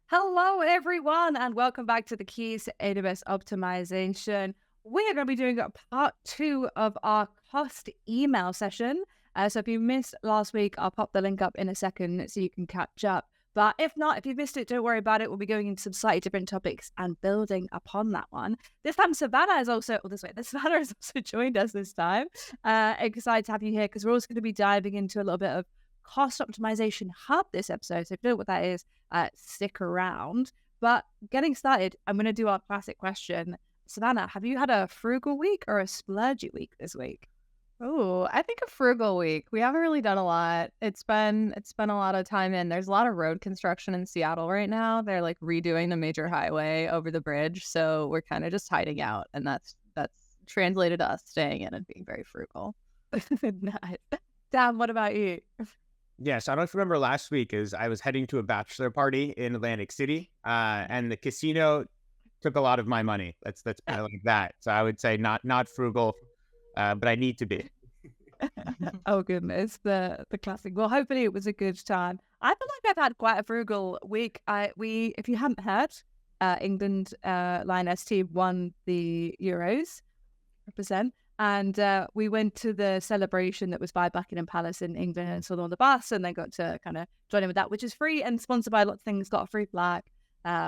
Hello, everyone, and welcome back to the Keys to AWS Optimization. We are going to be doing a part two of our cost email session. So if you missed last week, I'll pop the link up in a second so you can catch up. But if not, if you missed it, don't worry about it. We'll be going into some slightly different topics and building upon that one. This time, Savannah has also, Savannah has also joined us this time. Excited to have you here because we're also going to be diving into a little bit of Cost Optimization Hub this episode. So if you don't know what that is, stick around. But getting started, I'm going to do our classic question. Savannah, have you had a frugal week or a splurgy week this week? Oh, I think a frugal week. We haven't really done a lot. It's been a lot of time in. There's a lot of road construction in Seattle right now. They're like redoing the major highway over the bridge, so we're kind of just hiding out, and that's translated to us staying in and being very frugal. Nice. Dan, what about you? Yes, I don't know if you remember last week is I was heading to a bachelor party in Atlantic City, and the casino took a lot of my money. Let's put it like that. So I would say not frugal, but I need to be. Oh goodness, the classic. Well, hopefully it was a good time. I feel like I've had quite a frugal week. If you haven't heard, England Lioness team won the Euros, represent. And we went to the celebration that was by Buckingham Palace in England and saw them on the bus, and then got to kind of join in with that, which is free and sponsored by lots of things. Got a free flag,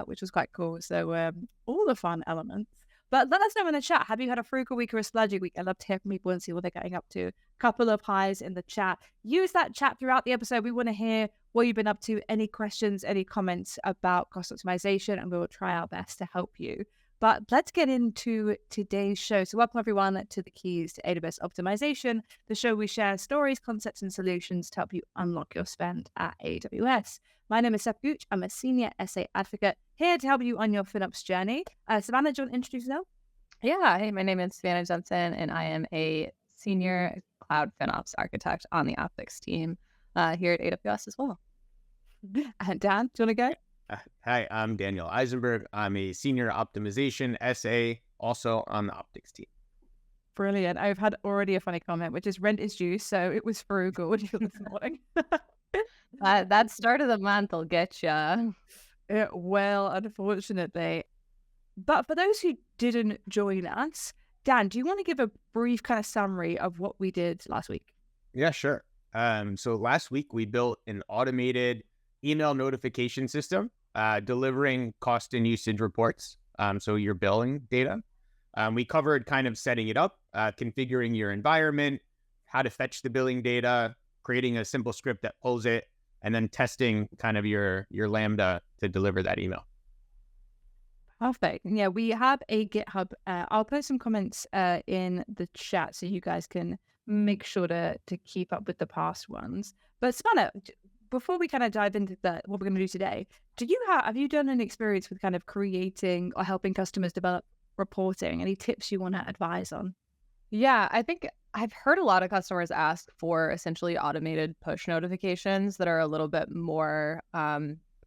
which was quite cool. So all the fun elements. But let us know in the chat. Have you had a frugal week or a splurgy week? I'd love to hear from people and see what they're getting up to. Couple of highs in the chat. Use that chat throughout the episode. We want to hear what you've been up to. Any questions, any comments about cost optimization, and we will try our best to help you. But let's get into today's show. So welcome everyone to the Keys to AWS Optimization, the show we share stories, concepts, and solutions to help you unlock your spend at AWS. My name is Seth Gooch. I'm a senior SA advocate here to help you on your FinOps journey. Savannah, do you want to introduce yourself? Yeah, hey, my name is Savannah Johnson, and I am a senior cloud FinOps architect on the Optics team here at AWS as well. And Dan, do you want to go? Hi, I'm Daniel Eisenberg. I'm a senior optimization SA, also on the optics team. Brilliant. I've had already a funny comment, which is rent is due, so it was frugal this morning. That start of the month will get you. Well, unfortunately. But for those who didn't join us, Dan, do you want to give a brief kind of summary of what we did last week? Yeah, sure. So last week we built an automated email notification system delivering cost and usage reports. So your billing data. We covered kind of setting it up, configuring your environment, how to fetch the billing data, creating a simple script that pulls it, and then testing kind of your Lambda to deliver that email. Perfect. Yeah, we have a GitHub. I'll post some comments in the chat so you guys can make sure to keep up with the past ones. But Savannah, before we kind of dive into what we're going to do today, have you done an experience with kind of creating or helping customers develop reporting? Any tips you want to advise on? Yeah, I think I've heard a lot of customers ask for essentially automated push notifications that are a little bit more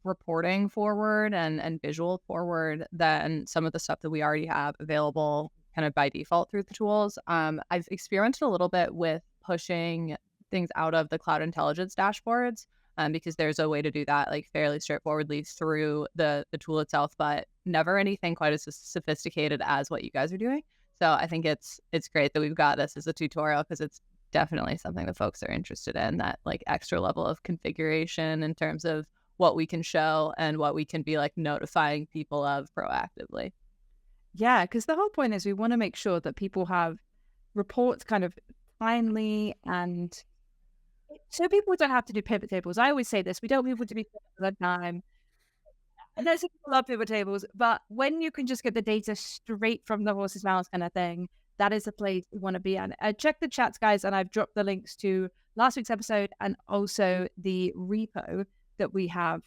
reporting forward and visual forward than some of the stuff that we already have available kind of by default through the tools. I've experimented a little bit with pushing things out of the cloud intelligence dashboards because there's a way to do that like fairly straightforwardly through the tool itself, but never anything quite as sophisticated as what you guys are doing. So I think it's great that we've got this as a tutorial because it's definitely something that folks are interested in, that like extra level of configuration in terms of what we can show and what we can be like notifying people of proactively. Yeah, because the whole point is we want to make sure that people have reports kind of timely, and so people don't have to do pivot tables. I always say this, we don't want people to be all the time. And there's people love pivot tables, but when you can just get the data straight from the horse's mouth kind of thing, that is the place we want to be at. Check the chats, guys, and I've dropped the links to last week's episode and also the repo that we have,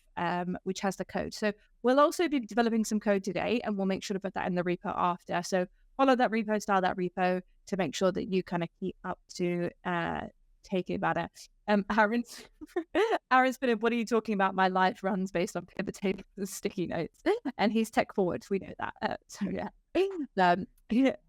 which has the code. So we'll also be developing some code today, and we'll make sure to put that in the repo after. So follow that repo, style that repo to make sure that you kind of keep up to taking about it. Aaron's been in, what are you talking about? My life runs based on pivot tables and sticky notes, and he's tech forward. We know that. So yeah,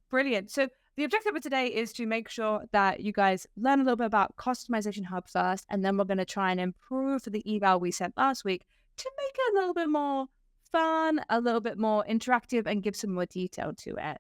brilliant. So the objective of today is to make sure that you guys learn a little bit about Cost Optimization Hub first, and then we're going to try and improve the eval we sent last week to make it a little bit more fun, a little bit more interactive, and give some more detail to it.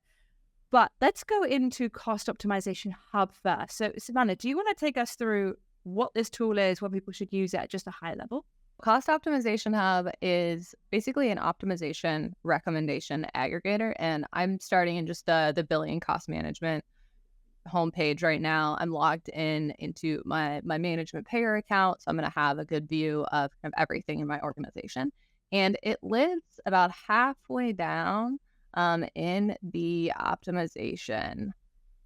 But let's go into Cost Optimization Hub first. So, Savannah, do you want to take us through what this tool is, what people should use it at just a high level? Cost Optimization Hub is basically an optimization recommendation aggregator, and I'm starting in just the billing cost management homepage right now. I'm logged into my management payer account, so I'm going to have a good view of kind of everything in my organization. And it lives about halfway down in the optimization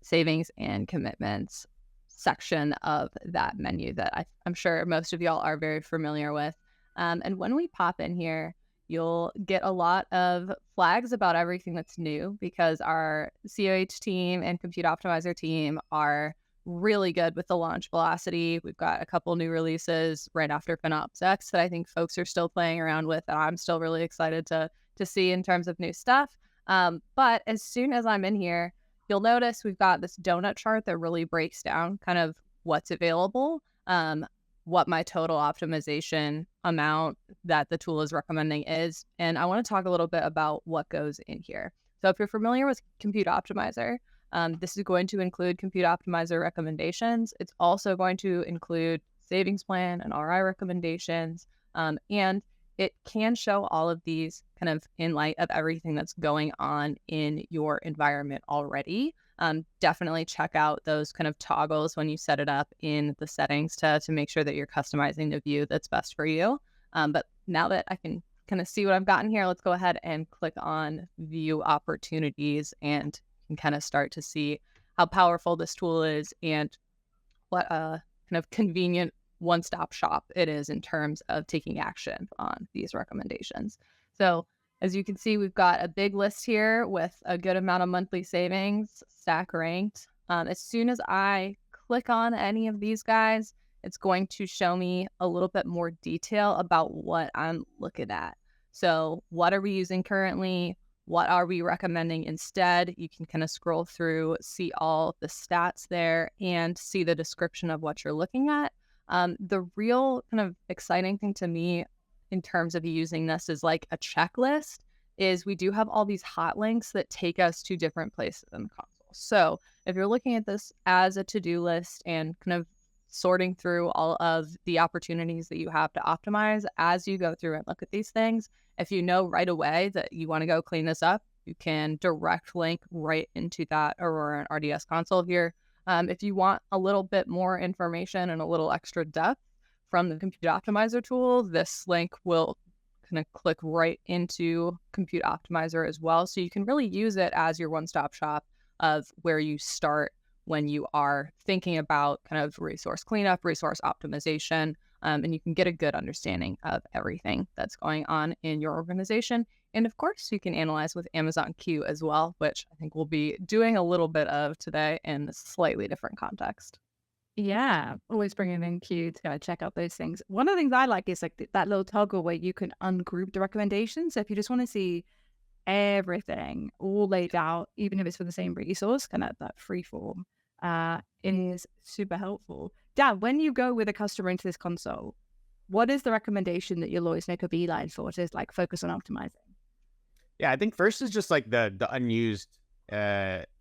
savings and commitments section of that menu that I'm sure most of y'all are very familiar with. And when we pop in here, you'll get a lot of flags about everything that's new because our COH team and Compute Optimizer team are really good with the launch velocity. We've got a couple new releases right after FinOps X that I think folks are still playing around with, and I'm still really excited to see in terms of new stuff. But as soon as I'm in here, you'll notice we've got this donut chart that really breaks down kind of what's available, what my total optimization amount that the tool is recommending is. And I want to talk a little bit about what goes in here. So if you're familiar with Compute Optimizer, this is going to include Compute Optimizer recommendations. It's also going to include savings plan and RI recommendations. And it can show all of these kind of in light of everything that's going on in your environment already. Definitely check out those kind of toggles when you set it up in the settings to make sure that you're customizing the view that's best for you. But now that I can kind of see what I've gotten here, let's go ahead and click on view opportunities and you can kind of start to see how powerful this tool is and what a kind of convenient one-stop shop it is in terms of taking action on these recommendations. So as you can see, we've got a big list here with a good amount of monthly savings, stack ranked. As soon as I click on any of these guys, it's going to show me a little bit more detail about what I'm looking at. So what are we using currently? What are we recommending instead? You can kind of scroll through, see all the stats there, and see the description of what you're looking at. The real kind of exciting thing to me in terms of using this is like a checklist is we do have all these hot links that take us to different places in the console. So if you're looking at this as a to-do list and kind of sorting through all of the opportunities that you have to optimize as you go through and look at these things, if you know right away that you want to go clean this up, you can direct link right into that Aurora and RDS console here. If you want a little bit more information and a little extra depth from the Compute Optimizer tool, this link will kind of click right into Compute Optimizer as well. So you can really use it as your one-stop shop of where you start when you are thinking about kind of resource cleanup, resource optimization, and you can get a good understanding of everything that's going on in your organization. And of course, you can analyze with Amazon Q as well, which I think we'll be doing a little bit of today in a slightly different context. Yeah, always bringing in Q to kind of check out those things. One of the things I like is like that little toggle where you can ungroup the recommendations. So if you just want to see everything all laid out, even if it's for the same resource, kind of that free form, it is super helpful. Dan, when you go with a customer into this console, what is the recommendation that you'll always make a beeline for to like focus on optimizing? Yeah, I think first is just like the unused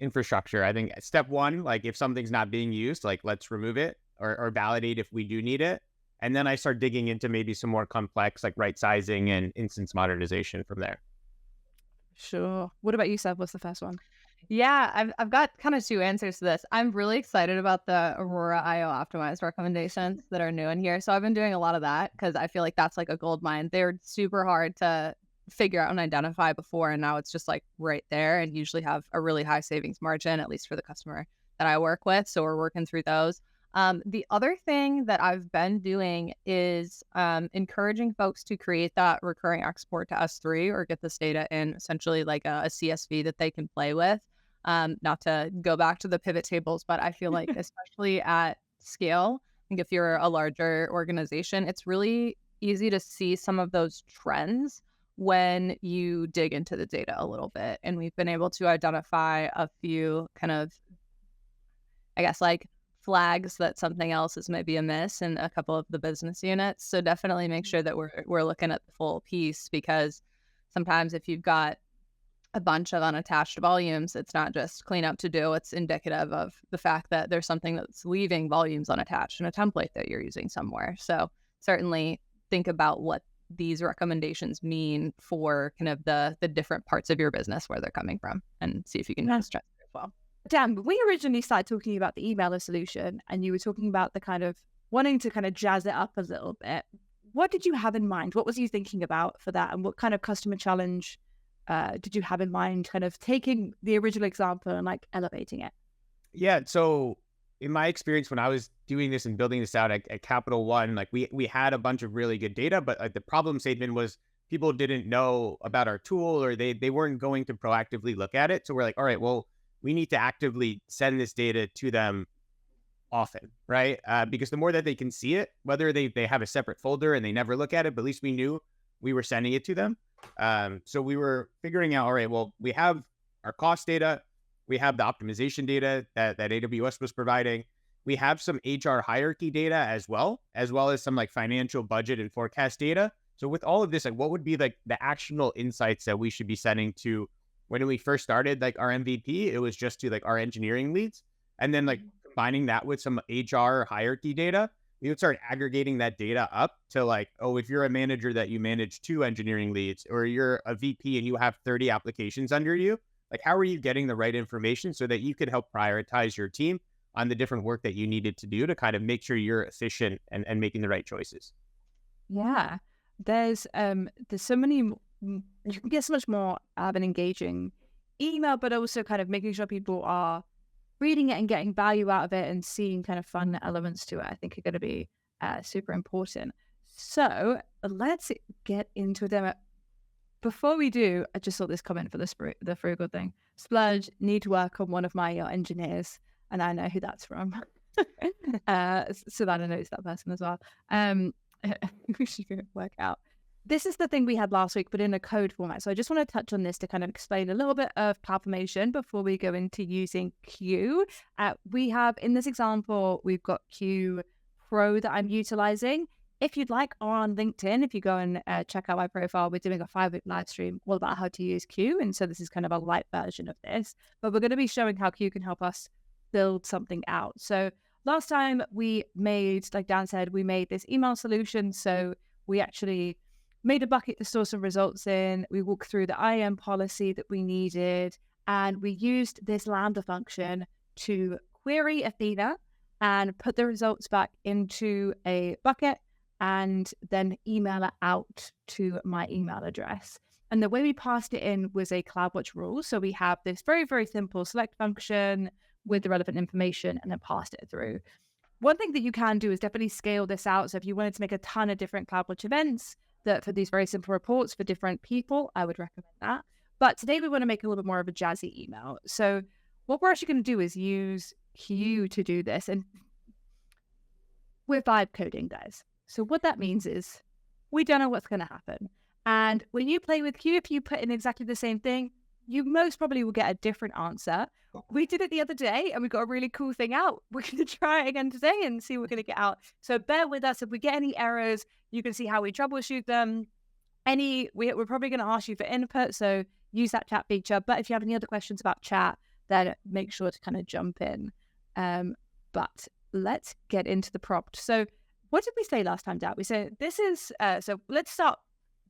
infrastructure. I think step one, like if something's not being used, like let's remove it or validate if we do need it. And then I start digging into maybe some more complex like right sizing and instance modernization from there. Sure. What about you, Seb? What's the first one? Yeah, I've got kind of two answers to this. I'm really excited about the Aurora IO optimized recommendations that are new in here. So I've been doing a lot of that because I feel like that's like a gold mine. They're super hard to figure out and identify before, and now it's just like right there and usually have a really high savings margin, at least for the customer that I work with. So we're working through those. The other thing that I've been doing is encouraging folks to create that recurring export to S3 or get this data in essentially like a CSV that they can play with. Not to go back to the pivot tables, but I feel like especially at scale, I think if you're a larger organization, it's really easy to see some of those trends when you dig into the data a little bit. And we've been able to identify a few kind of, I guess, like flags that something else is maybe amiss in a couple of the business units. So definitely make sure that we're looking at the full piece, because sometimes if you've got a bunch of unattached volumes, it's not just cleanup to do, it's indicative of the fact that there's something that's leaving volumes unattached in a template that you're using somewhere. So certainly think about what these recommendations mean for kind of the different parts of your business where they're coming from, and see if you can just stress it as well. Dan, when we originally started talking about the emailer solution and you were talking about the kind of wanting to kind of jazz it up a little bit, what did you have in mind? What was you thinking about for that? And what kind of customer challenge did you have in mind, kind of taking the original example and like elevating it? Yeah. So in my experience, when I was doing this and building this out at Capital One, like we had a bunch of really good data, but like the problem statement was people didn't know about our tool, or they weren't going to proactively look at it. So we're like, all right, well, we need to actively send this data to them often, right? Because the more that they can see it, whether they have a separate folder and they never look at it, but at least we knew we were sending it to them. So we were figuring out, all right, well, we have our cost data, we have the optimization data that AWS was providing. We have some HR hierarchy data as well as some like financial budget and forecast data. So with all of this, like what would be like the actionable insights that we should be sending to? When we first started like our MVP, it was just to like our engineering leads. And then like combining that with some HR hierarchy data, we would start aggregating that data up to like, oh, if you're a manager that you manage 2 engineering leads, or you're a VP and you have 30 applications under you, like how are you getting the right information so that you could help prioritize your team on the different work that you needed to do to kind of make sure you're efficient and making the right choices? Yeah, there's so many, you can get so much more out of an engaging email, but also kind of making sure people are reading it and getting value out of it and seeing kind of fun elements to it, I think are going to be super important. So let's get into a demo. Before we do, I just saw this comment for the frugal thing. Splurge, need to work on one of my engineers, and I know who that's from. Savannah knows that person as well. We should work out. This is the thing we had last week, but in a code format. So I just want to touch on this to kind of explain a little bit of CloudFormation before we go into using Q. We have, in this example, we've got Q Pro that I'm utilizing. If you'd like, on LinkedIn, if you go and check out my profile, we're doing a 5-week live stream all about how to use Q. And so this is kind of a light version of this, but we're going to be showing how Q can help us build something out. So last time we made, like Dan said, we made this email solution. So we actually made a bucket to store some results in. We walked through the IAM policy that we needed, and we used this Lambda function to query Athena and put the results back into a bucket and then email it out to my email address. And the way we passed it in was a CloudWatch rule. So we have this very, very simple select function with the relevant information and then passed it through. One thing that you can do is definitely scale this out. So if you wanted to make a ton of different CloudWatch events that for these very simple reports for different people, I would recommend that. But today we want to make a little bit more of a jazzy email. So what we're actually going to do is use Q to do this. And we're vibe coding, guys. So what that means is we don't know what's going to happen. And when you play with Q, if you put in exactly the same thing, you most probably will get a different answer. We did it the other day and we got a really cool thing out. We're going to try it again today and see what we're going to get out. So bear with us. If we get any errors, you can see how we troubleshoot them. We're probably going to ask you for input, so use that chat feature. But if you have any other questions about chat, then make sure to kind of jump in. But let's get into the prompt. So what did we say last time, Dad? We said this is, so let's start.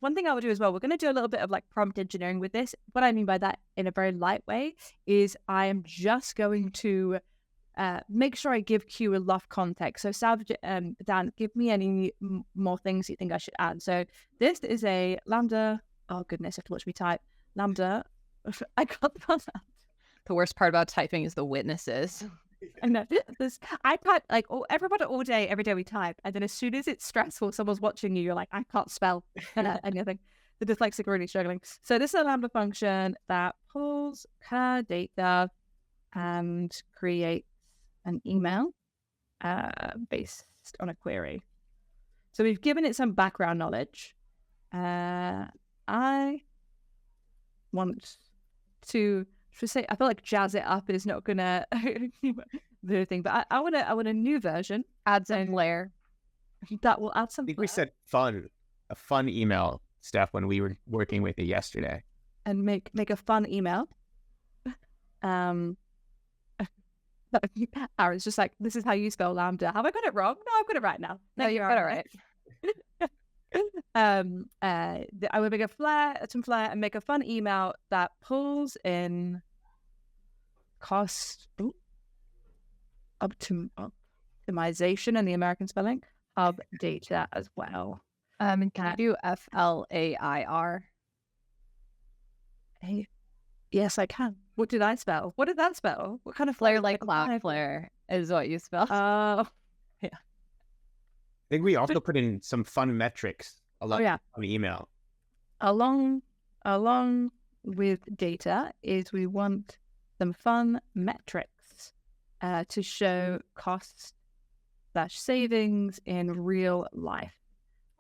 One thing I will do as well, we're going to do a little bit of like prompt engineering with this. What I mean by that in a very light way is I am just going to make sure I give Q a lot of context. So Dan, give me any more things you think I should add. So this is a Lambda. Oh goodness, you have to watch me type. Lambda. I got that. The worst part about typing is the witnesses. I know this. I type like everybody all day, every day we type, and then as soon as it's stressful, someone's watching you, you're like, I can't spell anything. The dyslexic are really struggling. So this is a Lambda function that pulls her data and creates an email based on a query. So we've given it some background knowledge. I want to say, I feel like jazz it up is not gonna the thing, but I want a new version. Add some layer. That will add some. I think we said fun, a fun email. stuff when we were working with it yesterday. And make a fun email. Aaron's just like, this is how you spell Lambda. Have I got it wrong? No, I've got it right now. No, you got it right. I would make some flair and make a fun email that pulls in cost optimization and the American spelling hub data as well. And can you do FLAIR? Yes, I can. What did I spell? What did that spell? What kind of Flare like Cloudflare is what you spell. Yeah. I think we also put in some fun metrics on the email. Along with data is we want some fun metrics to show costs/savings in real life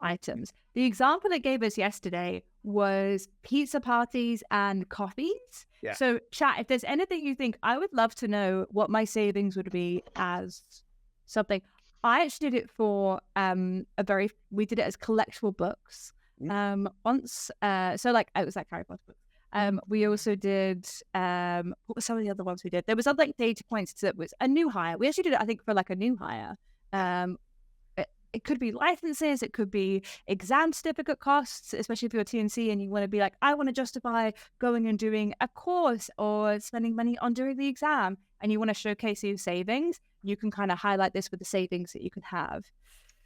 items. The example it gave us yesterday was pizza parties and coffees. Yeah. So chat, if there's anything you think, I would love to know what my savings would be as something. I actually did it for we did it as collectible books. Once so like it was like Harry Potter books. We also did what were some of the other ones we did? There was other like data points that was a new hire. We actually did it, I think, for like a new hire. It could be licenses, it could be exam certificate costs, especially if you're TNC and you want to be like, I want to justify going and doing a course or spending money on doing the exam, and you want to showcase your savings. You can kind of highlight this with the savings that you can have.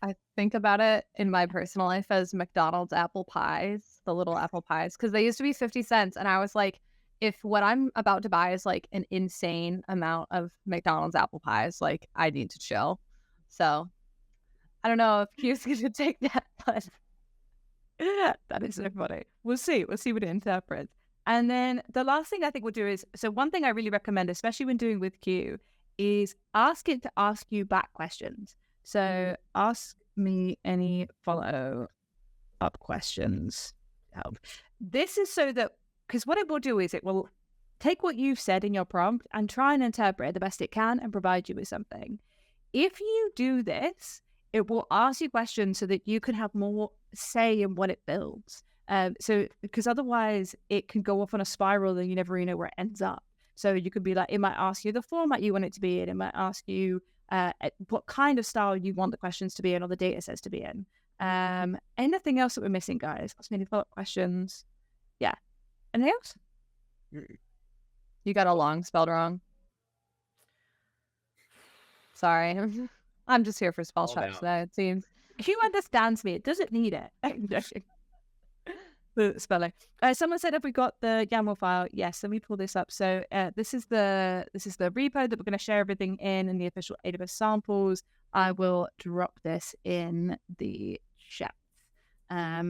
I think about it in my personal life as McDonald's apple pies, the little apple pies, because they used to be 50 cents. And I was like, if what I'm about to buy is like an insane amount of McDonald's apple pies, like I need to chill. So I don't know if Q's going to take that, but that is so funny. We'll see what it interprets. And then the last thing I think we'll do is, so one thing I really recommend, especially when doing with Q, is ask it to ask you back questions. So ask me any follow-up questions to help. This is so that, because what it will do is it will take what you've said in your prompt and try and interpret it the best it can and provide you with something. If you do this, it will ask you questions so that you can have more say in what it builds. So because otherwise it can go off on a spiral and you never really know where it ends up. So you could be like, it might ask you the format you want it to be in. It might ask you what kind of style you want the questions to be in or the data sets to be in. Anything else that we're missing, guys? Ask me any follow-up questions. Yeah. Anything else? You got a long spelled wrong. Sorry. I'm just here for spell checks today, it seems. Q understands me. It doesn't need it. The spelling. Someone said, have we got the YAML file? Yes, let me pull this up. So this is the repo that we're going to share everything in the official AWS samples. I will drop this in the chat.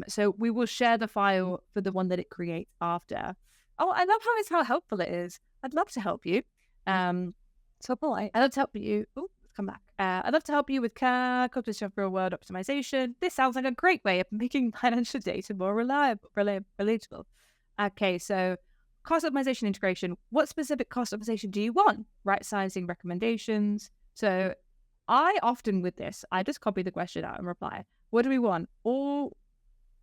So we will share the file for the one that it creates after. Oh, I love how helpful it is. I'd love to help you. So polite. I'd love to help you. Oh, come back. I'd love to help you with composition of real-world optimization. This sounds like a great way of making financial data more relatable. Okay, so cost optimization integration. What specific cost optimization do you want? Right-sizing recommendations. So I often with this, I just copy the question out and reply. What do we want? All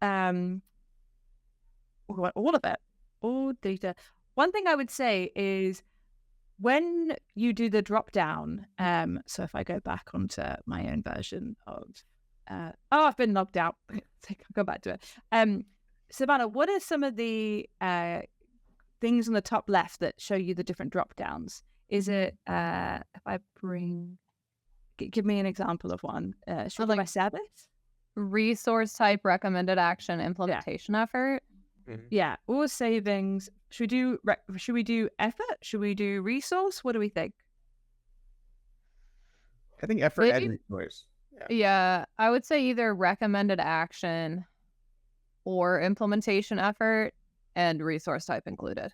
of it. All data. One thing I would say is, when you do the drop down, so if I go back onto my own version of, I've been logged out. I'll go back to it. Savannah, what are some of the things on the top left that show you the different drop downs? Is it, if I give me an example of one. Should I like my service? Resource type, recommended action, implementation effort. Mm-hmm. Yeah, or savings. Should we do effort? Should we do resource? What do we think? I think effort and resource. Yeah, I would say either recommended action or implementation effort and resource type included.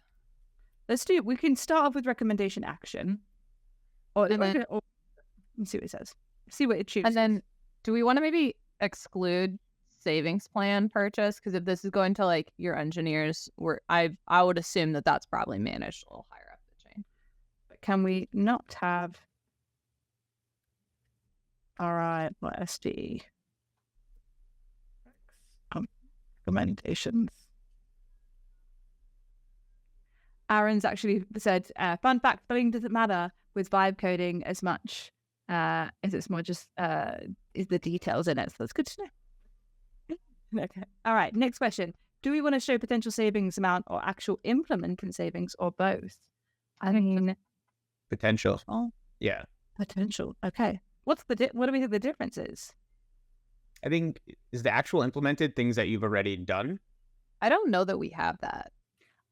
We can start off with recommendation action. Or let's see what it says. See what it chooses. And then do we want to maybe exclude savings plan purchase? Because if this is going to like your engineers, I would assume that that's probably managed a little higher up the chain. But can we not have RI or SD? recommendations. Aaron's actually said, fun fact, spelling doesn't matter with vibe coding as much as it's more just is the details in it. So that's good to know. Okay. All right. Next question. Do we want to show potential savings amount or actual implemented savings or both? I mean, Potential. Oh, Yeah. potential. Okay. What do we think the difference is? I think is the actual implemented things that you've already done. I don't know that we have that.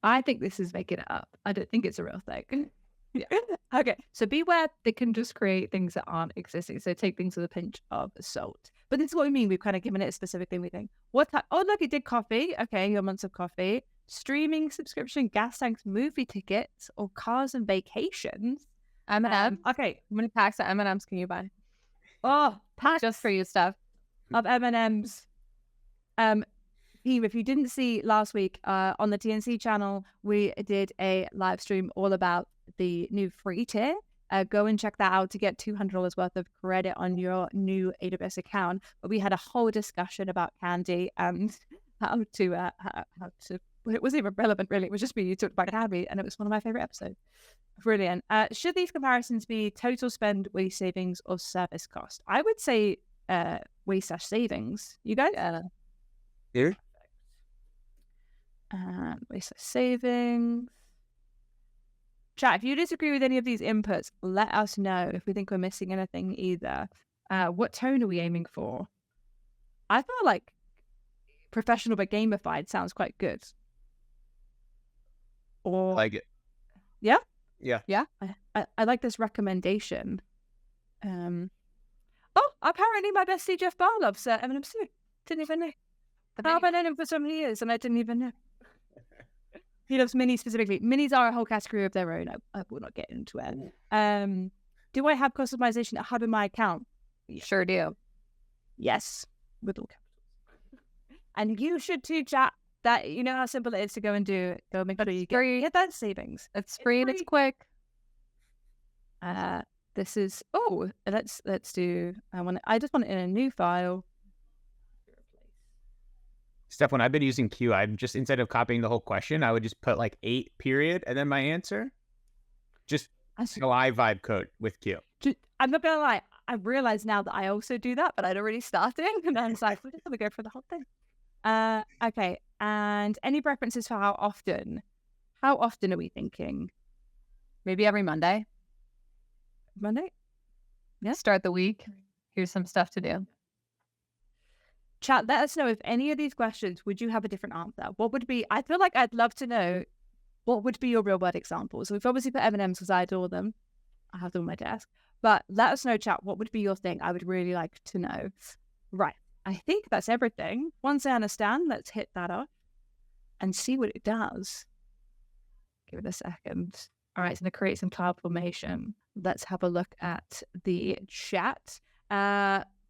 I think this is making it up. I don't think it's a real thing. Yeah. Okay. So beware, they can just create things that aren't existing. So take things with a pinch of salt. But this is what we mean. We've kind of given it a specific thing we think. Oh, look, it did coffee. Okay, your months of coffee. Streaming, subscription, gas tanks, movie tickets, or cars and vacations. M&Ms. Okay. How many packs of M&Ms can you buy? Oh, packs Just for you stuff. of M&Ms. Pete, if you didn't see last week on the TNC channel, we did a live stream all about the new free tier. Go and check that out to get $200 worth of credit on your new AWS account. But we had a whole discussion about candy and how to it wasn't even relevant, really. It was just me. You talked about candy, and it was one of my favorite episodes. Brilliant. Should these comparisons be total spend, waste savings, or service cost? I would say waste/savings. You guys? Here. Waste/savings. Chat, if you disagree with any of these inputs, let us know if we think we're missing anything either. What tone are we aiming for? I feel like professional but gamified sounds quite good. Or Like it. Yeah? Yeah. I like this recommendation. Oh, apparently my bestie Jeff Barr loves M&Ms too. Didn't even know. I've known him for so many years and I didn't even know. He loves minis specifically. Minis are a whole category of their own. I will not get into it. Do I have cost optimization hub in my account? Sure do. Yes, with all capitals. And you should too, chat. That you know how simple it is to go and do. Go make sure you get that savings. It's free and it's quick. This is let's do. I just want it in a new file. Steph, when I've been using Q, I'm just, instead of copying the whole question, I would just put like 8 period and then my answer. Just a live vibe code with Q. I'm not gonna lie. I realize now that I also do that, but I'd already started, and I was like, we're just gonna go for the whole thing. Okay. And any preferences for how often? How often are we thinking? Maybe every Monday. Monday? Yeah. Start the week. Here's some stuff to do. Chat, let us know if any of these questions, would you have a different answer? What would be, I feel like I'd love to know what would be your real world examples. So we've obviously put M&Ms because I adore them. I have them on my desk. But let us know, chat, what would be your thing? I would really like to know. Right. I think that's everything. Once I understand, let's hit that off and see what it does. Give it a second. All right, it's going to create some cloud formation. Let's have a look at the chat.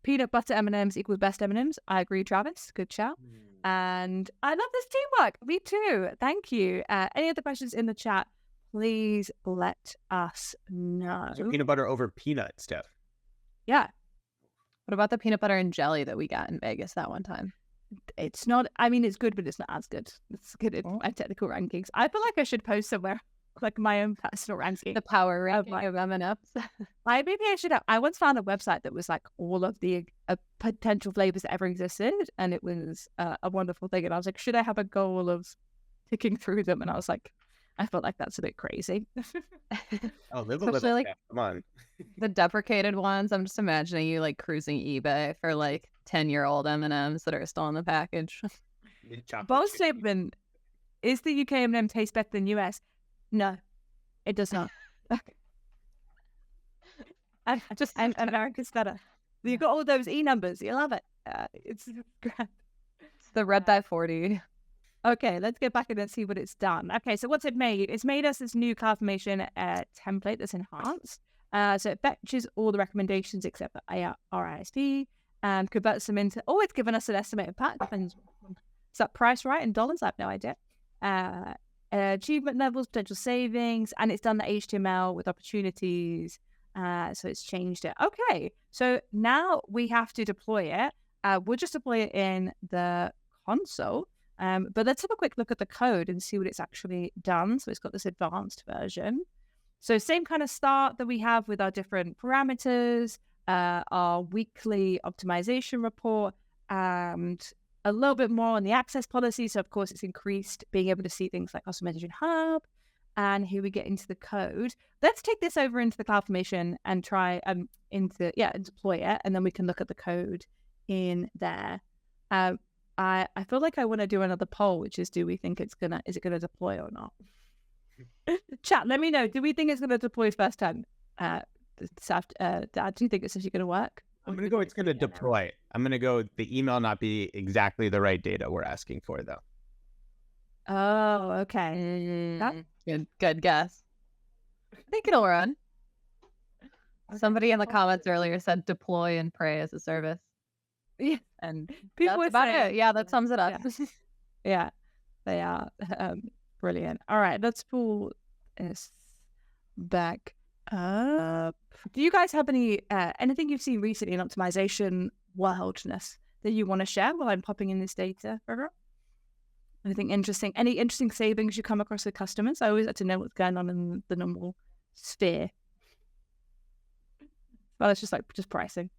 Peanut butter M&Ms equals best M&Ms. I agree, Travis. Good shout. And I love this teamwork. Me too. Thank you. Any other questions in the chat, please let us know. So peanut butter over peanut, Steph. Yeah. What about the peanut butter and jelly that we got in Vegas that one time? It's not, I mean, it's good, but it's not as good. It's good in my technical rankings. I feel like I should post somewhere like my own personal ranking. The power ranking of M&Ms. Maybe I should have. I once found a website that was like all of the potential flavors that ever existed, and it was a wonderful thing. And I was like, should I have a goal of ticking through them? And I was like, I felt like that's a bit crazy. Oh, live a little. Like, come on. The deprecated ones. I'm just imagining you like cruising eBay for like 10-year-old M&Ms that are still in the package. Bold statement: is the UK M&M taste better than US? No, it does not. and America's better. You got all those E numbers. You love it. It's grand. It's the red dye 40. Okay, let's get back in and see what it's done. Okay, so what's it made? It's made us this new cloud formation template that's enhanced. So it fetches all the recommendations except for RISP and converts them into. Oh, it's given us an estimated pack. Depends. Is that price right in dollars? I have no idea. Achievement levels, potential savings, and it's done the HTML with opportunities. So it's changed it. Okay, so now we have to deploy it. We'll just deploy it in the console. But let's have a quick look at the code and see what it's actually done. So it's got this advanced version. So same kind of start that we have with our different parameters, our weekly optimization report, and a little bit more on the access policy. So of course it's increased being able to see things like Optimization Hub. And here we get into the code. Let's take this over into the CloudFormation and try and deploy it, and then we can look at the code in there. I feel like I want to do another poll, which is, do we think is it gonna deploy or not? Chat, let me know. Do we think it's gonna deploy first time? Dad, do you think it's actually gonna work? I'm gonna go. It's gonna deploy. I'm gonna go. The email not be exactly the right data we're asking for, though. Oh, okay. Good guess. I think it'll run. Somebody in the comments earlier said deploy and pray as a service. Yeah, and people that's about it. Yeah, that sums it up. Yeah, they are brilliant. All right, let's pull this back up. Do you guys have anything you've seen recently in optimization wildness that you want to share while I'm popping in this data for everyone? Anything interesting? Any interesting savings you come across with customers? I always like to know what's going on in the normal sphere. Well, it's just pricing.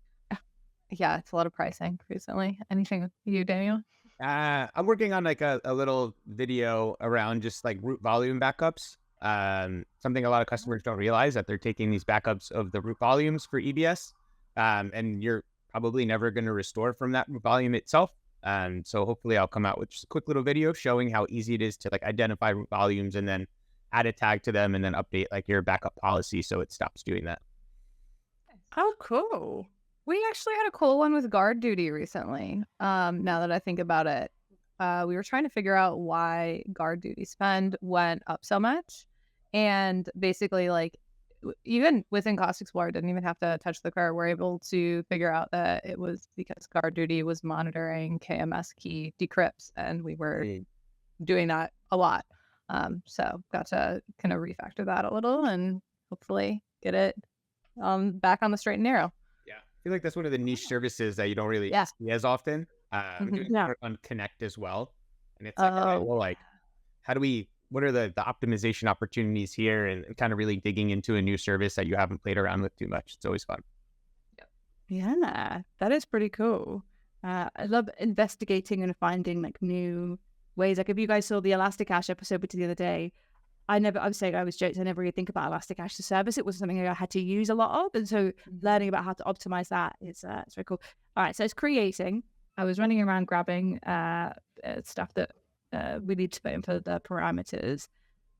Yeah, it's a lot of pricing recently. Anything with you, Daniel? I'm working on like a little video around just like root volume backups. Something a lot of customers don't realize, that they're taking these backups of the root volumes for EBS, and you're probably never going to restore from that root volume itself. So hopefully I'll come out with just a quick little video showing how easy it is to like identify root volumes and then add a tag to them and then update like your backup policy so it stops doing that. Oh, cool. We actually had a cool one with guard duty recently. Now that I think about it, we were trying to figure out why guard duty spend went up so much. And basically, like, even within Cost Explorer, didn't even have to touch the card. We're able to figure out that it was because guard duty was monitoring KMS key decrypts, and we were doing that a lot. So got to kind of refactor that a little and hopefully get it back on the straight and narrow. Yeah, I feel like that's one of the niche services that you don't really see as often. On Connect as well, and it's like, what are the optimization opportunities here, and kind of really digging into a new service that you haven't played around with too much. It's always fun. Yeah, that is pretty cool. I love investigating and finding like new ways. Like if you guys saw the Elasticache episode we did the other day, I was joked, I never really think about Elasticache as a service. It was something I had to use a lot of, and so learning about how to optimize that is it's very cool. All right, so it's creating. I was running around grabbing stuff that we need to put in for the parameters.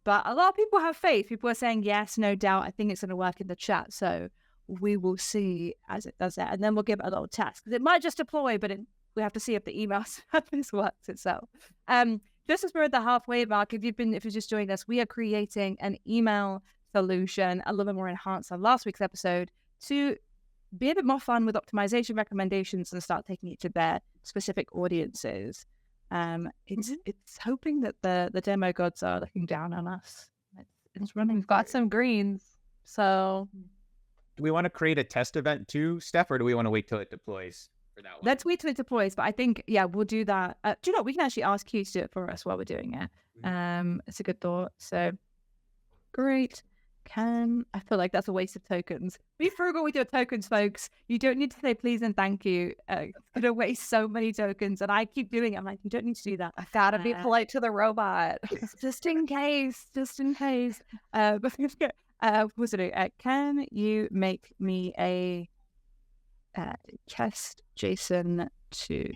But a lot of people have faith. People are saying, yes, no doubt. I think it's going to work in the chat. So we will see as it does that. And then we'll give it a little test. Because it might just deploy, but we have to see if the email service works itself. Just as we're at the halfway mark, if you're just joining us, we are creating an email solution, a little bit more enhanced on last week's episode, to be a bit more fun with optimization recommendations and start taking it to their specific audiences. It's hoping that the demo gods are looking down on us. It's running. We've got some greens. So do we want to create a test event too, Steph, or do we want to wait till it deploys for that one? Let's wait till it deploys, but I think, we'll do that. Do you know what? We can actually ask Q to do it for us while we're doing it. It's a good thought. So great. I feel like that's a waste of tokens. Be frugal with your tokens, folks. You don't need to say please and thank you. It's going to waste so many tokens, and I keep doing it. I'm like, you don't need to do that. I gotta be polite to the robot. just in case. What's it? Can you make me a test JSON to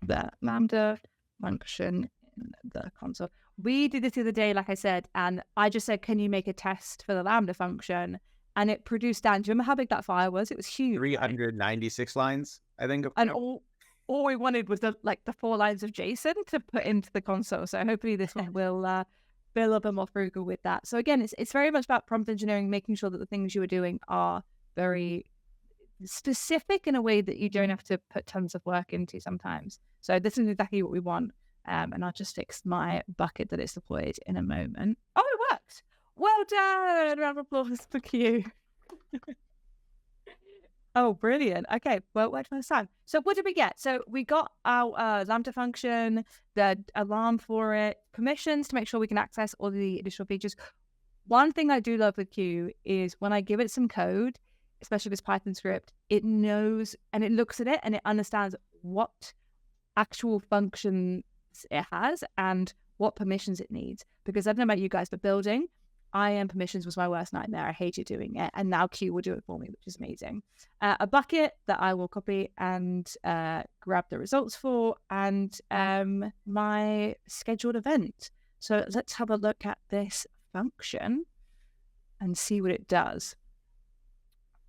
the Lambda function in the console? We did this the other day, like I said, and I just said, can you make a test for the Lambda function? And it produced down. Do you remember how big that file was? It was huge. 396 lines, I think. And all we wanted was the 4 lines of JSON to put into the console. So hopefully this one will be a little bit more frugal with that. So again, it's very much about prompt engineering, making sure that the things you are doing are very specific in a way that you don't have to put tons of work into sometimes. So this is exactly what we want. And I'll just fix my bucket that it's deployed in a moment. Oh, it worked. Well done. Round of applause for Q. Oh, brilliant. Okay, well, wait for this time. So what did we get? So we got our Lambda function, the alarm for it, permissions to make sure we can access all the additional features. One thing I do love with Q is when I give it some code, especially this Python script, it knows and it looks at it and it understands what actual functions it has and what permissions it needs. Because I don't know about you guys, but building IAM permissions was my worst nightmare. I hated doing it. And now Q will do it for me, which is amazing. A bucket that I will copy and grab the results for, and my scheduled event. So let's have a look at this function and see what it does.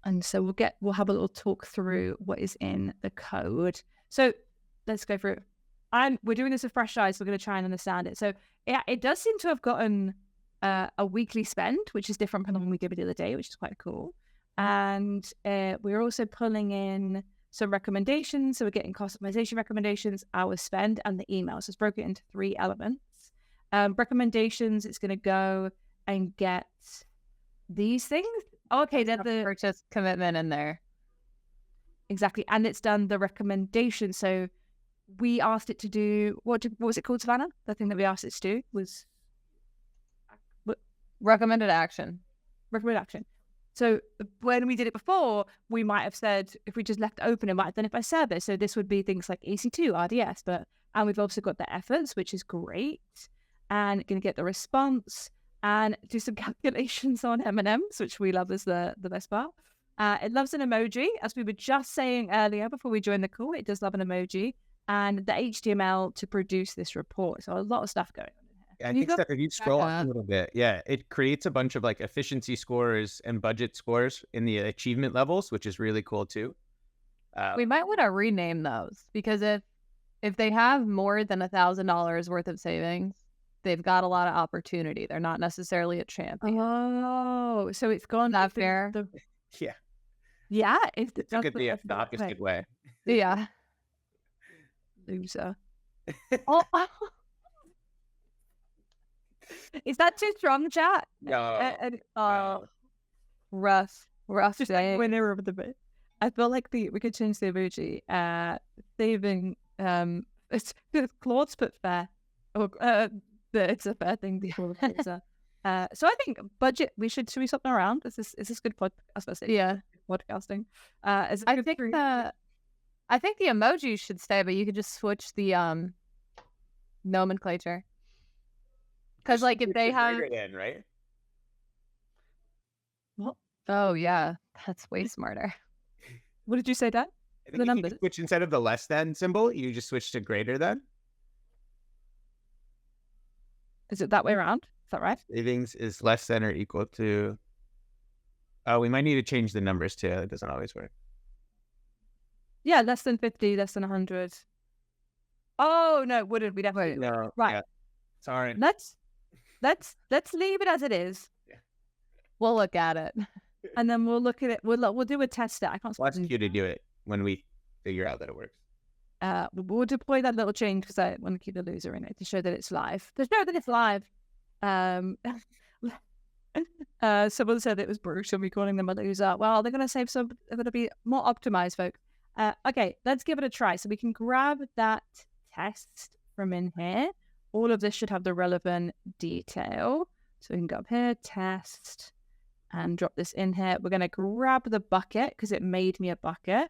And so we'll have a little talk through what is in the code. So let's go through it. We're doing this with fresh eyes. So we're going to try and understand it. So yeah, it does seem to have gotten a weekly spend, which is different from the one we did the other day, which is quite cool. And we're also pulling in some recommendations. So we're getting cost optimization recommendations, hour spend, and the email. So it's broken into 3 elements. Recommendations, it's going to go and get these things. Oh, okay, they're the purchase commitment in there. Exactly. And it's done the recommendation. So we asked it to do, what was it called, Savannah? The thing that we asked it to do was recommended action. Recommended action. So when we did it before, we might have said, if we just left it open, it might have done it by service. So this would be things like EC2, RDS, and we've also got the efforts, which is great. And going to get the response and do some calculations on M&Ms, which we love as the best part. It loves an emoji, as we were just saying earlier before we joined the call. It does love an emoji and the HTML to produce this report. So a lot of stuff going on in here. I think that if you scroll up a little bit, it creates a bunch of like efficiency scores and budget scores in the achievement levels, which is really cool too. We might want to rename those, because if they have more than $1,000 worth of savings, they've got a lot of opportunity. They're not necessarily a champion. Oh, so it's gone that fair? Yeah. Yeah. It could be the opposite way. Yeah. Loser. Oh. Is that too strong, chat? No. Rough. Just like winner of the bit. I feel like we could change the emoji. Saving. It's Claude's put fair. It's a fair thing before the loser. So I think budget. Should we swap them around? Is this good podcast? I was supposed to say, yeah, podcasting. I think the emojis should stay, but you could just switch the nomenclature. Because like if they have in, right? What? Oh yeah, that's way smarter. What did you say, Dad? I think the numbers. Switch instead of the less than symbol, you just switch to greater than. Is it that way around? Is that right? Savings is less than or equal to. Oh, we might need to change the numbers too. It doesn't always work. Yeah, less than 50, less than 100. Oh no, wouldn't we definitely? No, right. Yeah. Sorry. Let's leave it as it is. Yeah. We'll look at it, and then we'll look at it. We'll do a test it. I can't. Well, ask you to do it when we figure out that it works. We'll deploy that little change because I want to keep the loser in it to show that it's live. To show that it's live. Someone said it was brutal me calling them a loser. Well, they're going to save some. They're going to be more optimized, folks. Okay, let's give it a try. So we can grab that test from in here. All of this should have the relevant detail. So we can go up here, test, and drop this in here. We're going to grab the bucket because it made me a bucket.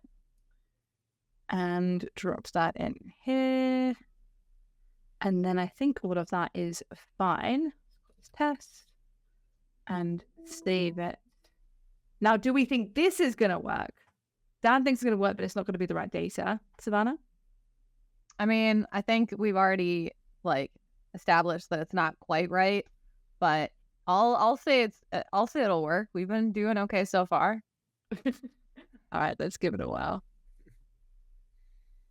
And drops that in here. And then I think all of that is fine. Let's test and save it. Now, do we think this is going to work? Dan thinks it's going to work, but it's not going to be the right data. Savannah? I mean, I think we've already established that it's not quite right, but I'll say it'll work. We've been doing okay so far. All right, let's give it a while.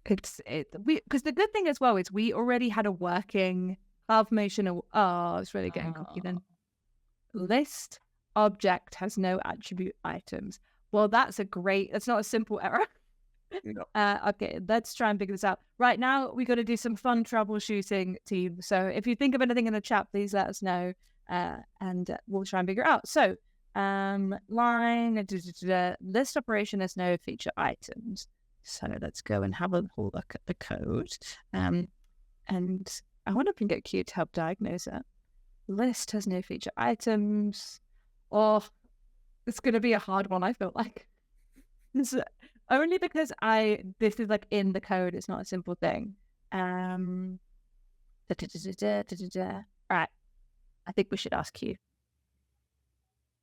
Because the good thing as well is we already had a working information. Oh, it's really getting cocky then. List object has no attribute items. Well, that's not a simple error. No. Okay, let's try and figure this out. Right now, we got to do some fun troubleshooting, team. So if you think of anything in the chat, please let us know, and we'll try and figure it out. So Line, list operation has no feature items. So let's go and have a look at the code. And I wonder if we can get Q to help diagnose it. List has no feature items. Oh, it's going to be a hard one, I feel like. This only because this is like in the code. It's not a simple thing. Right. I think we should ask Q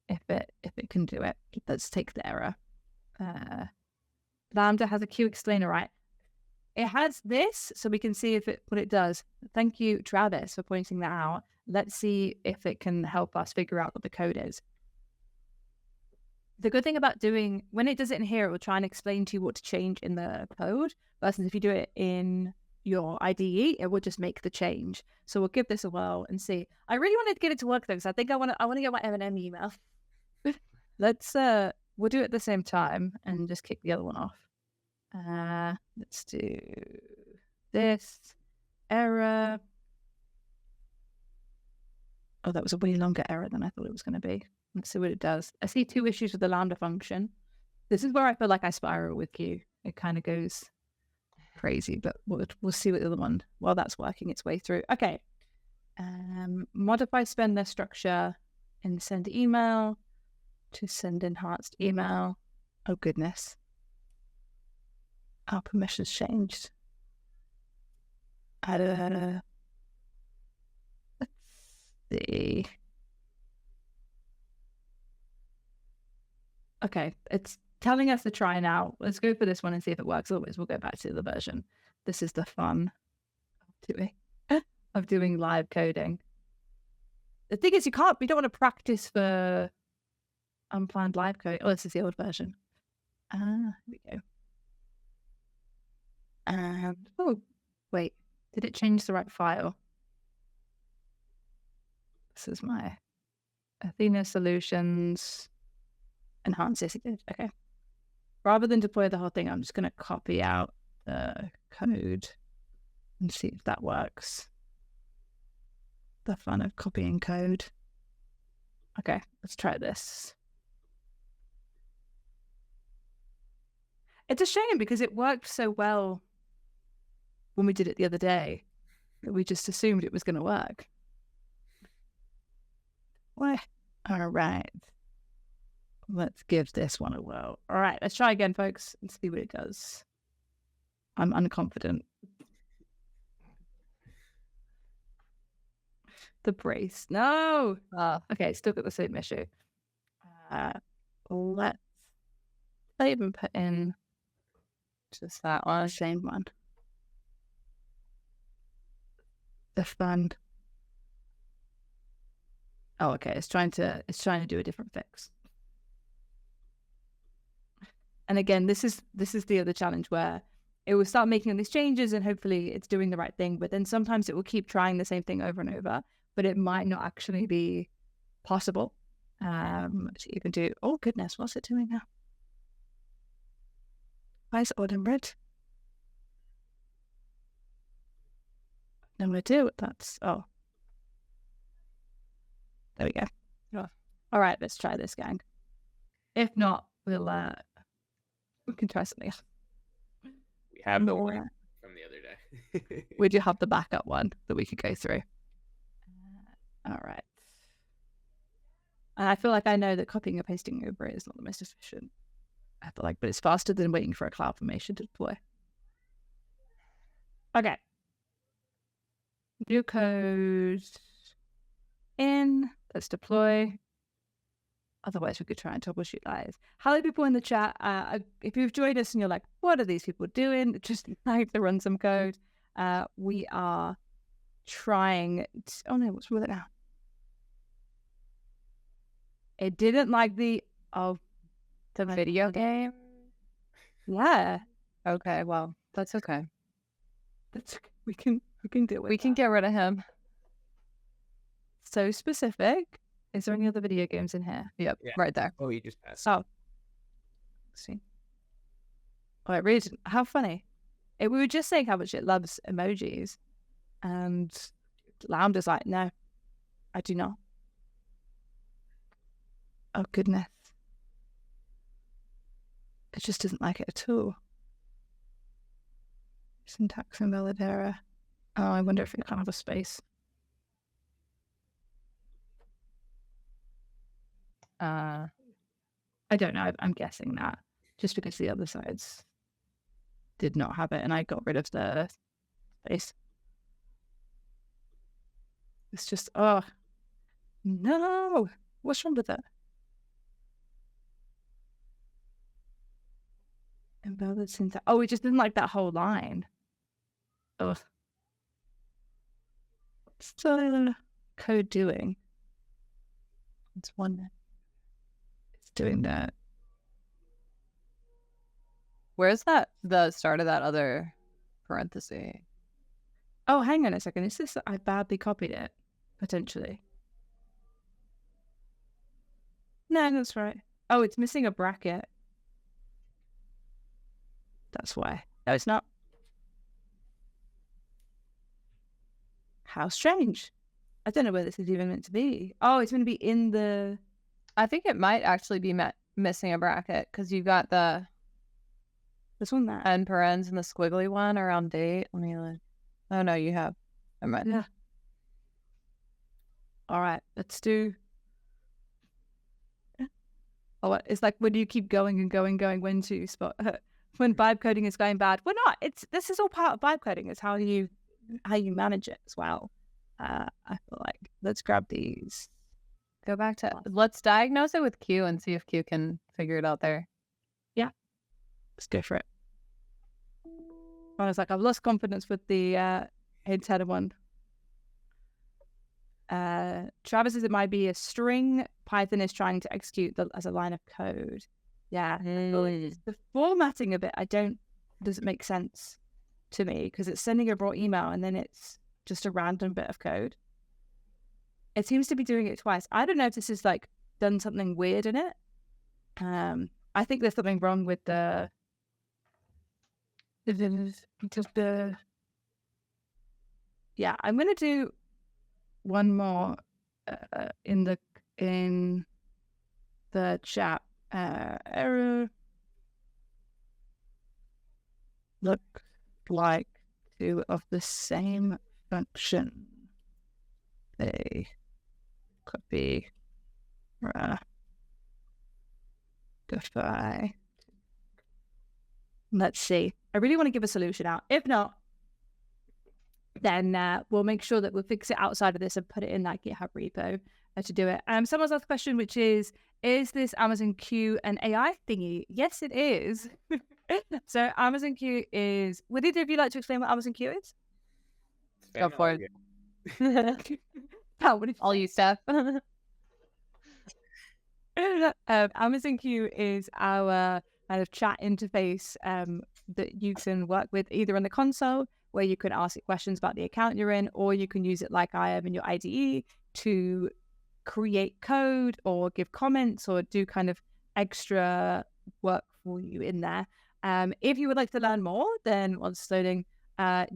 if it can do it. Let's take the error. Lambda has a Q explainer, right? It has this, so we can see what it does. Thank you, Travis, for pointing that out. Let's see if it can help us figure out what the code is. The good thing about when it does it in here, it will try and explain to you what to change in the code, versus if you do it in your IDE, it will just make the change. So we'll give this a whirl and see. I really wanted to get it to work though, because I think I want to get my M&M email. Let's we'll do it at the same time and just kick the other one off. Let's do this error. Oh, that was a way longer error than I thought it was going to be. Let's see what it does. I see 2 issues with the Lambda function. This is where I feel like I spiral with Q. It kind of goes crazy, but we'll see what the other one, while that's working its way through. Okay. Modify spend list structure in send email to send enhanced email. Oh, goodness. Our permissions changed. Let's see. Okay, it's telling us to try now. Let's go for this one and see if it works. Otherwise, we'll go back to the version. This is the fun of doing live coding. The thing is, we don't want to practice for unplanned live code. Oh, this is the old version. Here we go. And oh, wait, did it change the right file? This is my Athena solutions. Enhance. Yes, it did. Okay. Rather than deploy the whole thing, I'm just going to copy out the code and see if that works. The fun of copying code. Okay, let's try this. It's a shame because it worked so well when we did it the other day that we just assumed it was going to work. Well, all right. Let's give this one a whirl. All right, let's try again, folks, and see what it does. I'm unconfident. The brace. No! Okay, still got the same issue. Let's even put in just that one. Same one. The fun. Oh, okay. It's trying to do a different fix. And again, this is the other challenge where it will start making all these changes and hopefully it's doing the right thing. But then sometimes it will keep trying the same thing over and over, but it might not actually be possible to even do. Oh, goodness. What's it doing now? Why is it odd and red? No idea what that's. Oh. There we go. Oh. All right, let's try this, gang. If not, we can try something else. We have the one from the other day. We do have the backup one that we could go through. All right. And I feel like I know that copying and pasting over it is not the most efficient. I feel like, but it's faster than waiting for a cloud formation to deploy. Okay. New code in. Let's deploy. Otherwise, we could try and troubleshoot live. Hello, people in the chat. If you've joined us and you're like, what are these people doing? Just like to run some code. We are trying to... Oh, no, what's wrong with it now? It didn't like the video game? Yeah. Okay, well, that's okay. That's we can deal with We can get rid of him. So specific. Is there any other video games in here? Yep, Yeah. right there. Oh, you just passed. Oh. See. Oh, it really didn't. How funny. We were just saying how much it loves emojis. And Lambda's like, no, I do not. Oh, goodness. It just doesn't like it at all. Syntax invalid error. Oh, I wonder if it can't have a space. I don't know. I'm guessing that just because the other sides did not have it and I got rid of the space. It's just, oh, no. What's wrong with it? Invalid syntax. Oh, it just didn't like that whole line. Oh. What's the code doing? It's one. It's doing that. Where's that, the start of that other parenthesis? Oh, hang on a second. Is this, I badly copied it, potentially? No, that's right. Oh, it's missing a bracket. That's why. No, it's not. How strange. I don't know where this is even meant to be. Oh, it's going to be in the... I think it might actually be missing a bracket because you've got the This one there. end parens and the squiggly one around date. Let me look. Oh, no, you have. Never mind. Yeah. All right, let's do... Oh, it's like when you keep going and going, when to spot... when vibe coding is going bad. We're not. This is all part of vibe coding. It's how you manage it as well. I feel like let's grab these. Go back to, let's diagnose it with Q and see if Q can figure it out there. Yeah, let's go for it. I was like, I've lost confidence with the header one. Travis says it might be a string Python is trying to execute as a line of code. Yeah, the formatting of it, doesn't make sense to me because it's sending a raw email and then it's just a random bit of code. It seems to be doing it twice. I don't know if this is like done something weird in it. I think there's something wrong with the yeah. I'm gonna do one more in the chat. Error look like two of the same function. They could be gamified. Let's see. I really want to give a solution out. If not, then we'll make sure that we'll fix it outside of this and put it in that GitHub repo to do it. Someone's asked a question, which is this Amazon Q an AI thingy? Yes, it is. So Amazon Q is... Would either of you like to explain what Amazon Q is? Go for it. Oh, what did All you, Steph. Amazon Q is our kind of chat interface that you can work with either on the console, where you can ask it questions about the account you're in, or you can use it like I am in your IDE to create code or give comments or do kind of extra work for you in there. If you would like to learn more, then once loading,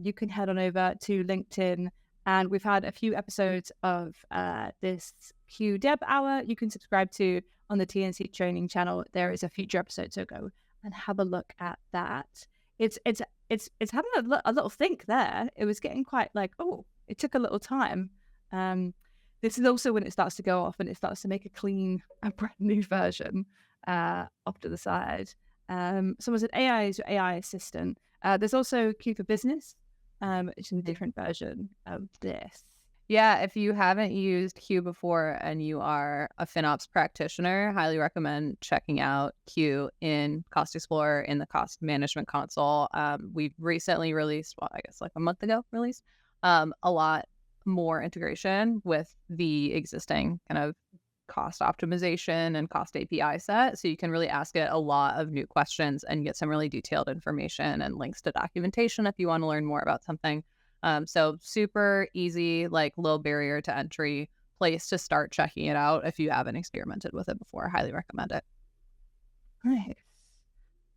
you can head on over to LinkedIn. And we've had a few episodes of this Q Deb Hour you can subscribe to on the TNC training channel. There is a future episode, so go and have a look at that. It's having a little think there. It was getting quite like, oh, it took a little time. This is also when it starts to go off and it starts to make a brand new version off to the side. Someone said AI is your AI assistant. There's also Q for Business, which is a different version of this. Yeah, if you haven't used Q before and you are a FinOps practitioner, highly recommend checking out Q in Cost Explorer in the Cost Management Console. We've recently released, well, I guess like a month ago, released a lot more integration with the existing kind of cost optimization and cost API set. So you can really ask it a lot of new questions and get some really detailed information and links to documentation if you want to learn more about something. So super easy, like low barrier to entry place to start checking it out if you haven't experimented with it before. Highly recommend it. Nice.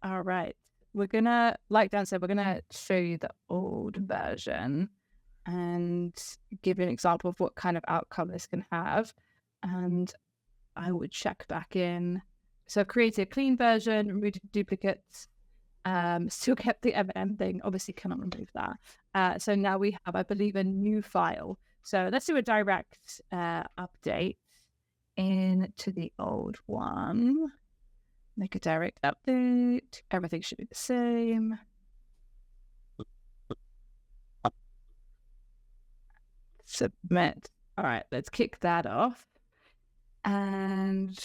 All right. We're gonna, like Dan said, we're gonna show you the old version and give you an example of what kind of outcome this can have. And I would check back in. So create a clean version, remove duplicates, still kept the M&M thing, obviously cannot remove that. So now we have, I believe, a new file. So let's do a direct update into the old one. Make a direct update. Everything should be the same. Submit. All right, let's kick that off. And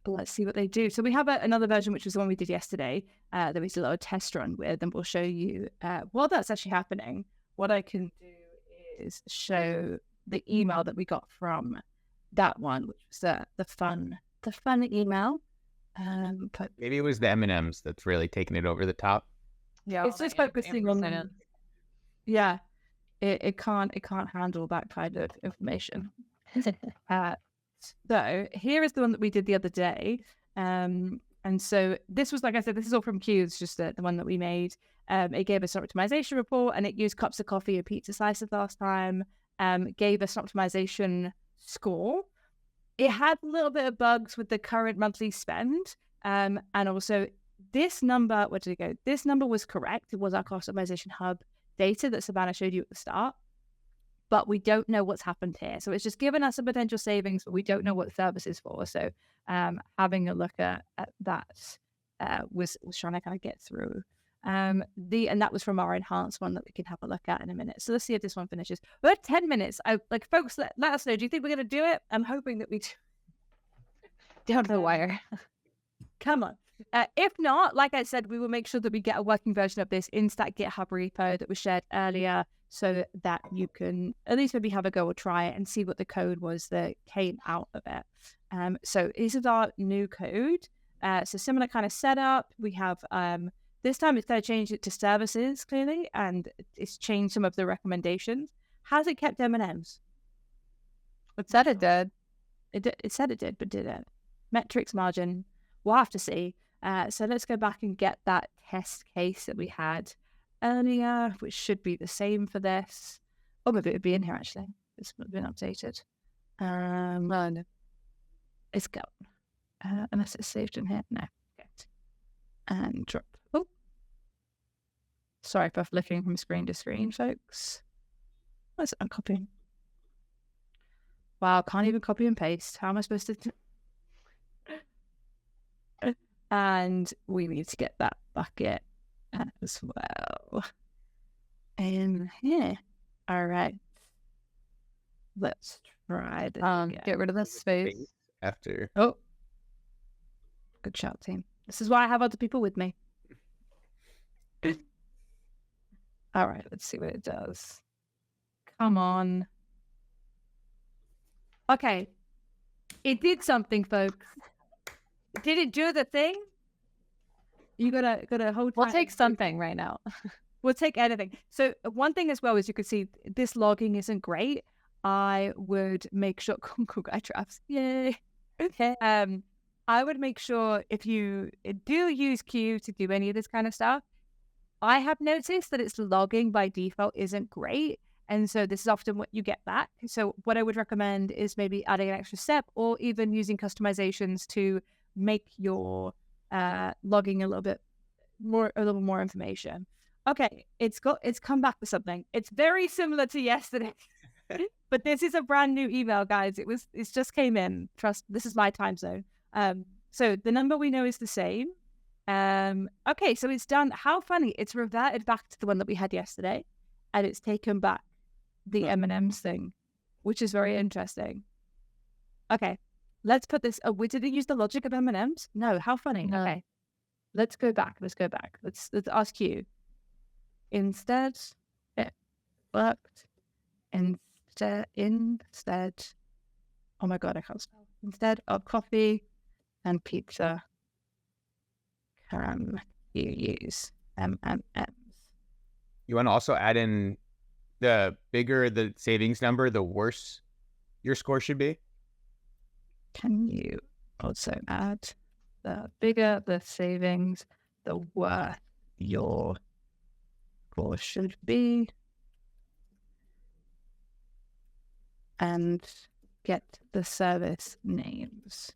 let's see what they do. So we have another version, which was the one we did yesterday, that we did a little test run with, and we'll show you while that's actually happening. What I can do is show the email that we got from that one, which was the fun email. But Maybe it was the M&Ms that's really taking it over the top. Yeah, it's just focusing on. Yeah, it can't handle that kind of information. So here is the one that we did the other day. And so this was, like I said, this is all from Q. It's just the one that we made. It gave us an optimization report, and it used cups of coffee and pizza slices last time. Gave us an optimization score. It had a little bit of bugs with the current monthly spend. And also this number, where did it go? This number was correct. It was our Cost Optimization Hub data that Savannah showed you at the start. But we don't know what's happened here. So it's just given us some potential savings, but we don't know what the service is for. So having a look at that was trying to kind of get through. And that was from our enhanced one that we can have a look at in a minute. So let's see if this one finishes. We're at 10 minutes. Folks, let us know. Do you think we're going to do it? I'm hoping that we do. Down the wire. Come on. If not, like I said, we will make sure that we get a working version of this in that GitHub repo that was shared earlier, so that you can at least maybe have a go or try it and see what the code was that came out of it. So this is our new code. So similar kind of setup. We have this time it's going to change it to services clearly, and it's changed some of the recommendations. Has it kept M&Ms? It said it did. It said it did, but did it? Metrics margin. We'll have to see. So let's go back and get that test case that we had earlier, which should be the same for this. Oh, maybe it would be in here actually. It's been updated. No. It's gone. Unless it's saved in here. No. Okay. And drop. Oh. Sorry for flicking from screen to screen, folks. Where's it uncopying? Wow, can't even copy and paste. How am I supposed to... And we need to get that bucket as well. And yeah. All right. Let's try this. Get rid of this space. After. Oh. Good shout, team. This is why I have other people with me. All right, let's see what it does. Come on. Okay. It did something, folks. Did it do the thing? You gotta hold. We'll take something right now. We'll take anything. So one thing as well is you can see this logging isn't great. I would make sure. Cool guy traps. Yay. Okay. I would make sure if you do use Q to do any of this kind of stuff, I have noticed that its logging by default isn't great. And so this is often what you get back. So what I would recommend is maybe adding an extra step, or even using customizations to make your logging a little more information. Okay, it's come back with something. It's very similar to yesterday, but this is a brand new email, guys. It's just came in. Trust, this is my time zone. So the number we know is the same. Okay, so it's done. How funny! It's reverted back to the one that we had yesterday, and it's taken back the M&Ms thing, which is very interesting. Okay. Let's put this. Oh, did it use the logic of M&Ms? No. How funny. No. Okay. Let's go back. Let's ask you. Instead, it worked. Instead. Oh my God, I can't spell. Instead of coffee and pizza, can you use M&Ms? You want to also add in the bigger the savings number, the worse your score should be? Can you also add the bigger the savings, the worse your score should be? And get the service names.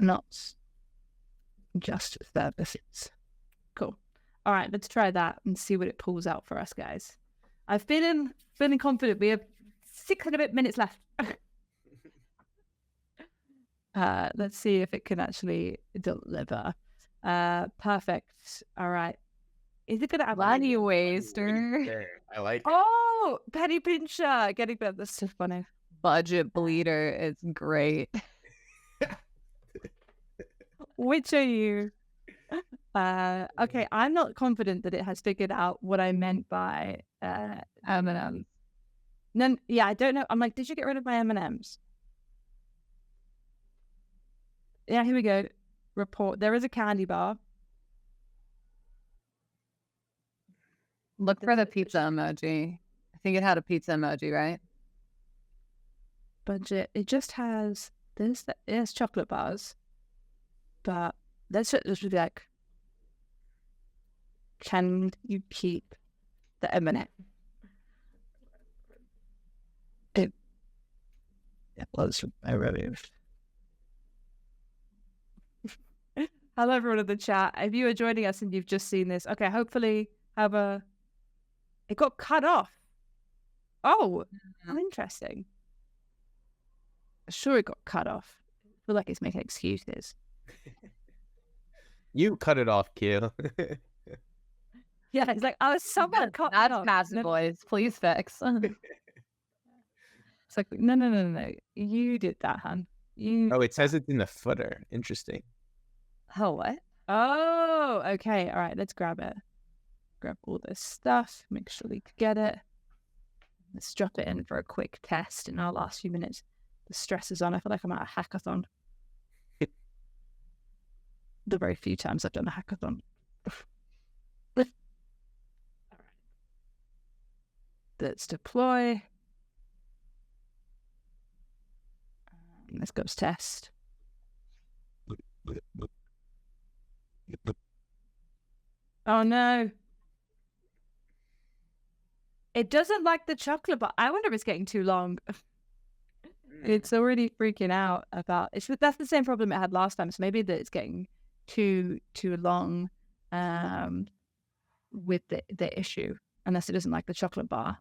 not just services. Cool. All right, let's try that and see what it pulls out for us, guys. I'm feeling confident. We have 6 and a bit minutes left. Let's see if it can actually deliver. Perfect. All right. Is it going to have Money waster? I like it. Oh, penny pincher. Getting better. That's so funny. Budget bleeder is great. Which are you? Okay, I'm not confident that it has figured out what I meant by M&Ms. No, yeah, I don't know. I'm like, did you get rid of my M&Ms? Yeah, here we go. Report. There is a candy bar. Look for the pizza emoji. I think it had a pizza emoji, right? Budget. It just has this. There's chocolate bars, but let's just be like, can you keep the M&M? It was I removed. Hello, everyone in the chat. If you are joining us and you've just seen this, okay, hopefully it got cut off. Oh, interesting. Sure, it got cut off. I feel like it's making excuses. You cut it off, Q. Yeah, it's like, oh, someone cut it off. That's passive voice. Please fix. It's like, no. You did that, hun. Oh, it says it's in the footer. Interesting. Oh, what? Oh, okay. All right, let's grab it. Grab all this stuff. Make sure we get it. Let's drop it in for a quick test in our last few minutes. The stress is on. I feel like I'm at a hackathon. The very few times I've done a hackathon. All right. Let's deploy. Let's go to test. Oh no. It doesn't like the chocolate bar. I wonder if it's getting too long. It's already freaking out about it. That's the same problem it had last time. So maybe that it's getting too long with the issue, unless it doesn't like the chocolate bar.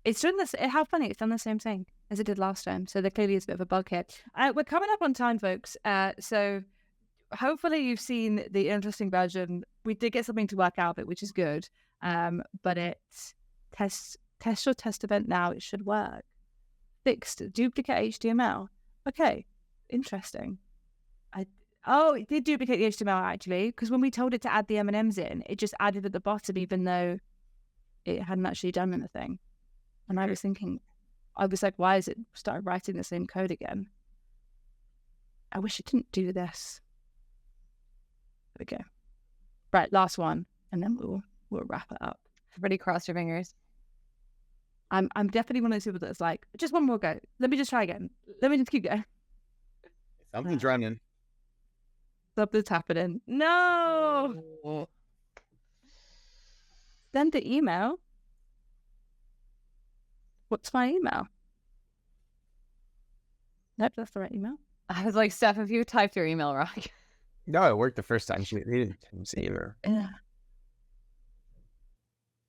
It's done this. How funny! It's done the same thing as it did last time. So there clearly is a bit of a bug here. We're coming up on time, folks. So hopefully you've seen the interesting version. We did get something to work out of it, which is good. But it's test your test event now. It should work. Fixed duplicate HTML. Okay, interesting. It did duplicate the HTML actually, because when we told it to add the M&Ms in, it just added at the bottom, even though it hadn't actually done anything. And I was thinking, why is it started writing the same code again? I wish it didn't do this. There we go. Right, last one, and then we'll wrap it up. Everybody cross your fingers. I'm definitely one of those people that's like, just one more go. Let me just try again. Let me just keep going. Something's running. Something's happening. No! Send the email. What's my email? Nope, that's the right email. I was like, Steph, if you typed your email wrong. No, it worked the first time. She didn't save her. Yeah.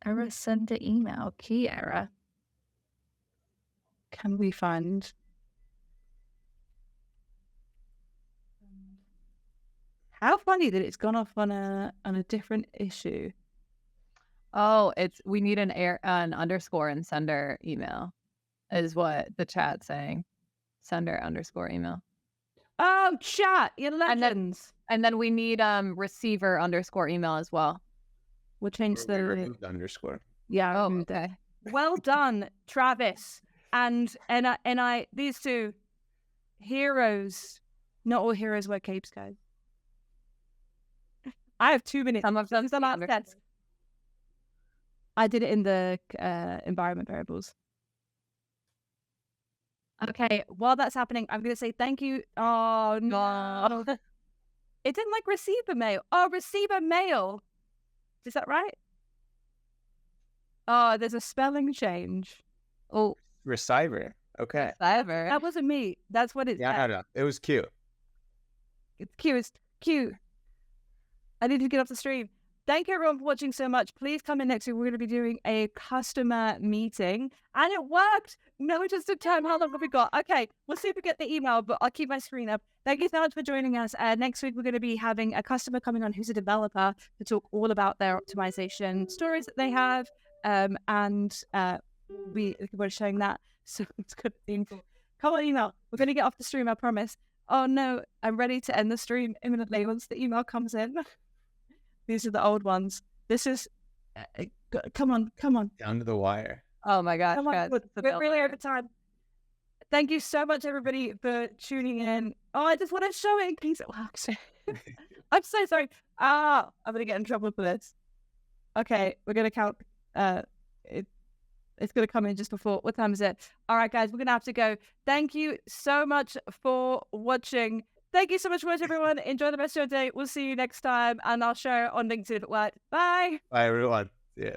Error, send the email. Key error. Can we find... How funny that it's gone off on a different issue. Oh, we need an underscore in sender email, is what the chat's saying. Sender underscore email. Oh, chat, you're legends. And then we need receiver underscore email as well. We'll change the underscore. Yeah. Oh, okay. Well done, Travis and I. These two heroes. Not all heroes wear capes, guys. I have 2 minutes. Some of them. I did it in the environment variables. Okay, while that's happening, I'm going to say thank you. Oh, no. It didn't like receive a mail. Oh, receive a mail. Is that right? Oh, there's a spelling change. Oh. Receiver. Okay. Receiver. That wasn't me. That's what it's. Yeah, no. It was cute. It's Q. It's Q. I need to get off the stream. Thank you everyone for watching so much. Please come in next week. We're going to be doing a customer meeting. And it worked. No, just in time. How long have we got? Okay, we'll see if we get the email, but I'll keep my screen up. Thank you so much for joining us. Next week, we're going to be having a customer coming on who's a developer to talk all about their optimization stories that they have. We're showing that. So it's good. Come on, email. We're going to get off the stream, I promise. Oh no, I'm ready to end the stream imminently once the email comes in. These are the old ones. This is, come on. Down to the wire. Oh my gosh, Come on, guys. we're really over time. Thank you so much, everybody, for tuning in. Oh, I just want to show it in case it works. I'm so sorry. I'm going to get in trouble for this. Okay, we're going to count. It's going to come in just before. What time is it? All right, guys, we're going to have to go. Thank you so much for watching. Thank you so much for watching, everyone. Enjoy the rest of your day. We'll see you next time, and I'll share it on LinkedIn if it worked. Bye. Bye, everyone. Yeah.